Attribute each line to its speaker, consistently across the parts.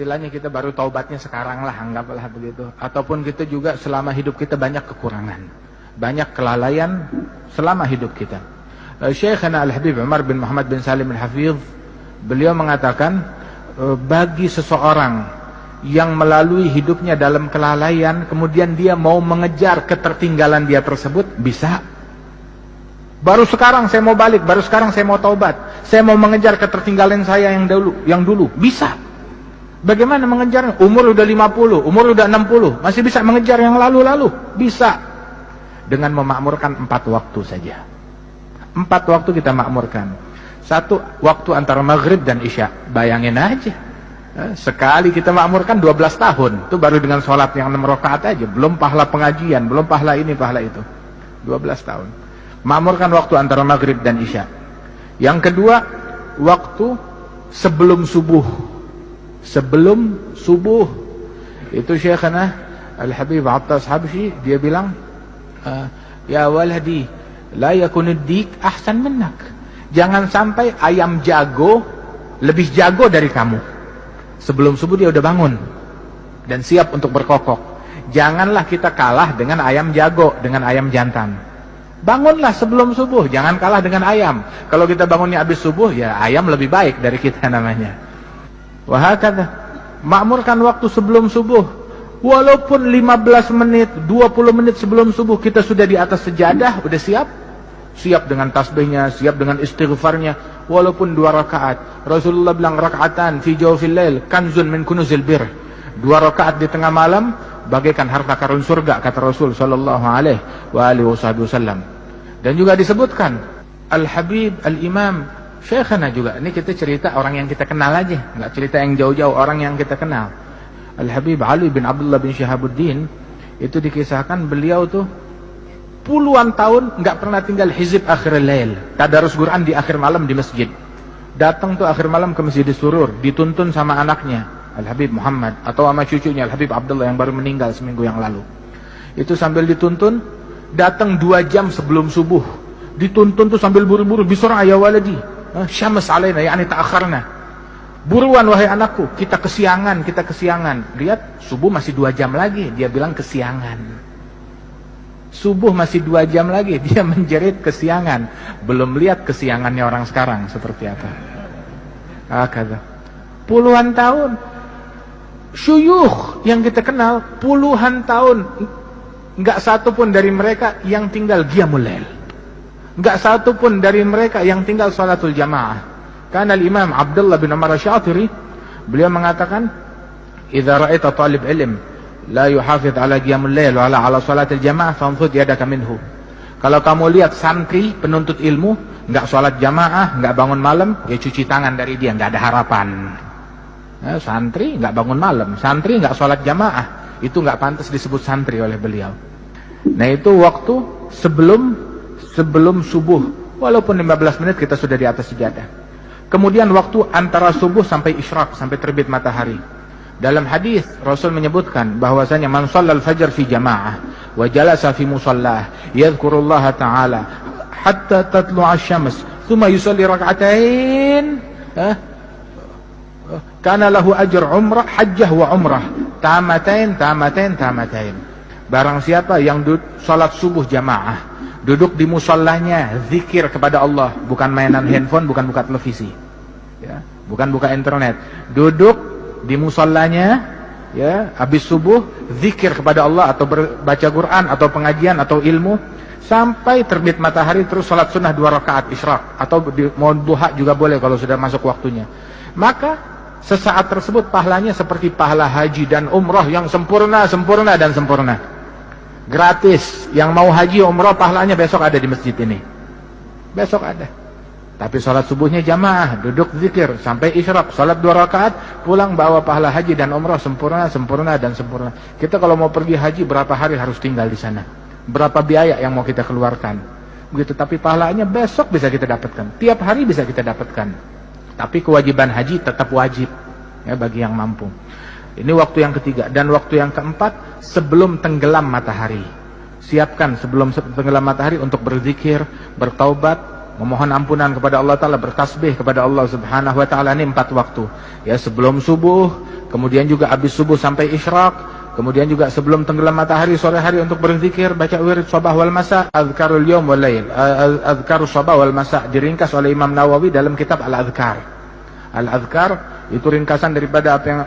Speaker 1: istilahnya kita baru taubatnya sekarang lah, anggaplah begitu. Ataupun kita juga selama hidup kita banyak kekurangan, banyak kelalaian selama hidup kita. Syekhana Al-Habib Umar bin Muhammad bin Salim Al-Hafidh, beliau mengatakan, bagi seseorang yang melalui hidupnya dalam kelalaian, kemudian dia mau mengejar ketertinggalan dia tersebut, bisa. Baru sekarang saya mau balik, baru sekarang saya mau taubat, saya mau mengejar ketertinggalan saya yang dulu, bisa. Bagaimana mengejarnya? Umur udah 50, umur udah 60, masih bisa mengejar yang lalu-lalu? Bisa. Dengan memakmurkan 4 waktu saja. 4 waktu kita makmurkan. 1 waktu antara maghrib dan isya. Bayangin aja, sekali kita makmurkan 12 tahun. Itu baru dengan sholat yang 6 rakaat aja, belum pahala pengajian, belum pahala ini, pahala itu. 12 tahun. Makmurkan waktu antara maghrib dan isya. Yang kedua, waktu sebelum subuh. Sebelum subuh. Itu Syekhana Al-Habib Attas Habsyi, dia bilang, ya waladi, la yakunud dik ahsan minnak. Jangan sampai ayam jago lebih jago dari kamu. Sebelum subuh dia udah bangun dan siap untuk berkokok. Janganlah kita kalah dengan ayam jago, dengan ayam jantan. Bangunlah sebelum subuh, jangan kalah dengan ayam. Kalau kita bangunnya habis subuh, ya ayam lebih baik dari kita namanya. Wahakadha, makmurkan waktu sebelum subuh. Walaupun 15 menit, 20 menit sebelum subuh kita sudah di atas sejadah, udah siap. Siap dengan tasbihnya, siap dengan istighfarnya. Walaupun 2 rakaat. Rasulullah bilang, raka'atan fi jawfil lail kanzun min kunuzil bir. 2 rakaat di tengah malam bagaikan harta karun surga, kata Rasul sallallahu alaihi wasallam. Dan juga disebutkan Al-Habib Al-Imam Syekhana juga. Ini kita cerita orang yang kita kenal aja, nggak cerita yang jauh-jauh, orang yang kita kenal. Al-Habib Ali bin Abdullah bin Syihabuddin, itu dikisahkan beliau tuh puluhan tahun nggak pernah tinggal hizib akhir lail, tadarus Quran di akhir malam di masjid. Datang tuh akhir malam ke Masjid Surur, dituntun sama anaknya Al-Habib Muhammad, atau sama cucunya Al-Habib Abdullah yang baru meninggal seminggu yang lalu. Itu sambil dituntun, datang 2 jam sebelum subuh. Dituntun tuh sambil buru-buru, bisur'a ya waladi, syams alaina, yakni ta'akharna. Buruan wahai anakku, kita kesiangan, kita kesiangan. Lihat, subuh masih 2 jam lagi, dia bilang kesiangan. Subuh masih 2 jam lagi, dia menjerit kesiangan. Belum lihat kesiangannya orang sekarang seperti apa. Kata puluhan tahun. Syuyukh yang kita kenal puluhan tahun, enggak satu pun dari mereka yang tinggal qiyamul lail, enggak satu pun dari mereka yang tinggal salatul jamaah. Karena Imam Abdullah bin Umar Asy-Syatiri, beliau mengatakan, idza ra'aita talib ilm la yuhafidh ala qiyamul lail wa ala salatil jamaah fanfud yadaka minhu. Kalau kamu lihat santri penuntut ilmu enggak salat jamaah, enggak bangun malam, ya cuci tangan dari dia, enggak ada harapan. Santri nggak bangun malam, santri nggak sholat jamaah, itu nggak pantas disebut santri oleh beliau. Nah itu waktu sebelum subuh, walaupun 15 menit kita sudah di atas sejadah. Kemudian waktu antara subuh sampai isyraq, sampai terbit matahari. Dalam hadis Rasul menyebutkan bahwasanya man shallal fajr fi jamaah wa jalasa fi musallah yadhkurullaha ta'ala hatta tatlu'a asy-syams thumma yusalli rak'atain, kana lahu ajr umrah hajjah wa umrah tamatain. Barang siapa yang salat subuh jamaah, duduk di musallanya, zikir kepada Allah, bukan mainan handphone, bukan buka televisi, ya, bukan buka internet, duduk di musallanya, ya, habis subuh zikir kepada Allah atau baca Quran atau pengajian atau ilmu sampai terbit matahari, terus salat sunnah 2 rakaat isyraq atau mau duha juga boleh kalau sudah masuk waktunya. Maka sesaat tersebut pahalanya seperti pahala haji dan umrah yang sempurna. Gratis. Yang mau haji umrah pahalanya besok ada di masjid ini. Besok ada. Tapi sholat subuhnya jamaah, duduk zikir sampai isyraq, sholat 2 rakaat, pulang bawa pahala haji dan umrah sempurna. Kita kalau mau pergi haji berapa hari harus tinggal di sana? Berapa biaya yang mau kita keluarkan? Begitu, tapi pahalanya besok bisa kita dapatkan. Tiap hari bisa kita dapatkan. Tapi kewajiban haji tetap wajib, ya, bagi yang mampu. Ini waktu yang ketiga. Dan waktu yang keempat, sebelum tenggelam matahari. Siapkan sebelum tenggelam matahari untuk berzikir, bertaubat, memohon ampunan kepada Allah Ta'ala, bertasbih kepada Allah Subhanahu wa Ta'ala. Ini 4 waktu, ya, sebelum subuh, kemudian juga habis subuh sampai isyraq, kemudian juga sebelum tenggelam matahari sore hari untuk berzikir, baca wirid sabah wal masa, azkarul yaum wal lail, azkarus sabah wal masa, diringkas oleh Imam Nawawi dalam kitab Al-Azkar. Al-Azkar itu ringkasan daripada apa yang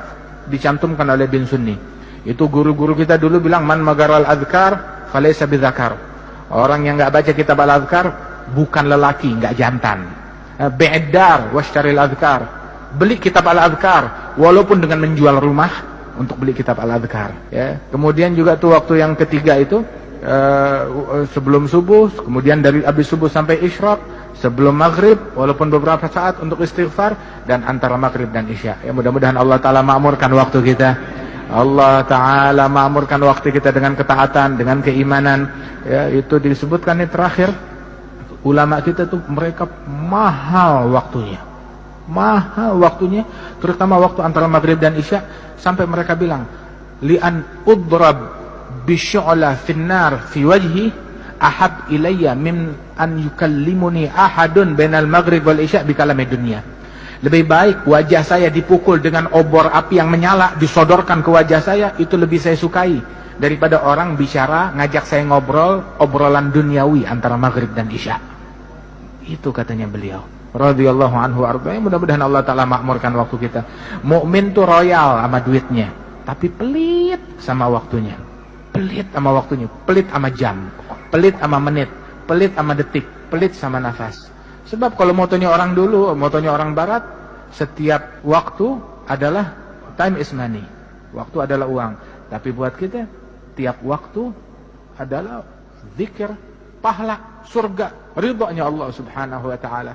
Speaker 1: dicantumkan oleh Bin Sunni. Itu guru-guru kita dulu bilang, man magaral azkar falaysa bidzakar. Orang yang enggak baca kitab Al-Azkar bukan lelaki, enggak jantan. Bi'dar washtaril azkar. Beli kitab Al-Azkar walaupun dengan menjual rumah untuk beli kitab Al-Azkar, ya. Kemudian juga tuh waktu yang ketiga itu sebelum subuh, kemudian dari habis subuh sampai isyraq, sebelum maghrib walaupun beberapa saat untuk istighfar, dan antara maghrib dan isya. Ya, mudah-mudahan Allah Ta'ala makmurkan waktu kita. Allah Ta'ala makmurkan waktu kita dengan ketaatan, dengan keimanan. Ya, itu disebutkan ini terakhir, ulama kita tuh mereka mahal waktunya, terutama waktu antara maghrib dan isya, sampai mereka bilang, li'an udrab bisyu'la finnar fi wajhi ahab ilayya min an yukallimuni ahadun bainal maghrib wal isya bikalamid dunya. Lebih baik wajah saya dipukul dengan obor api yang menyala, disodorkan ke wajah saya, itu lebih saya sukai daripada orang bicara ngajak saya ngobrol obrolan duniawi antara maghrib dan isya. Itu katanya beliau radhiyallahu anhu arba. Mudah-mudahan Allah Ta'ala makmurkan waktu kita. Mukmin tuh royal sama duitnya, tapi pelit sama waktunya. Pelit sama waktunya, pelit sama jam, pelit sama menit, pelit sama detik, pelit sama nafas. Sebab kalau motonya orang dulu, motonya orang barat, setiap waktu adalah time is money. Waktu adalah uang. Tapi buat kita, tiap waktu adalah zikir, pahala, surga, ridhonya Allah Subhanahu wa Ta'ala.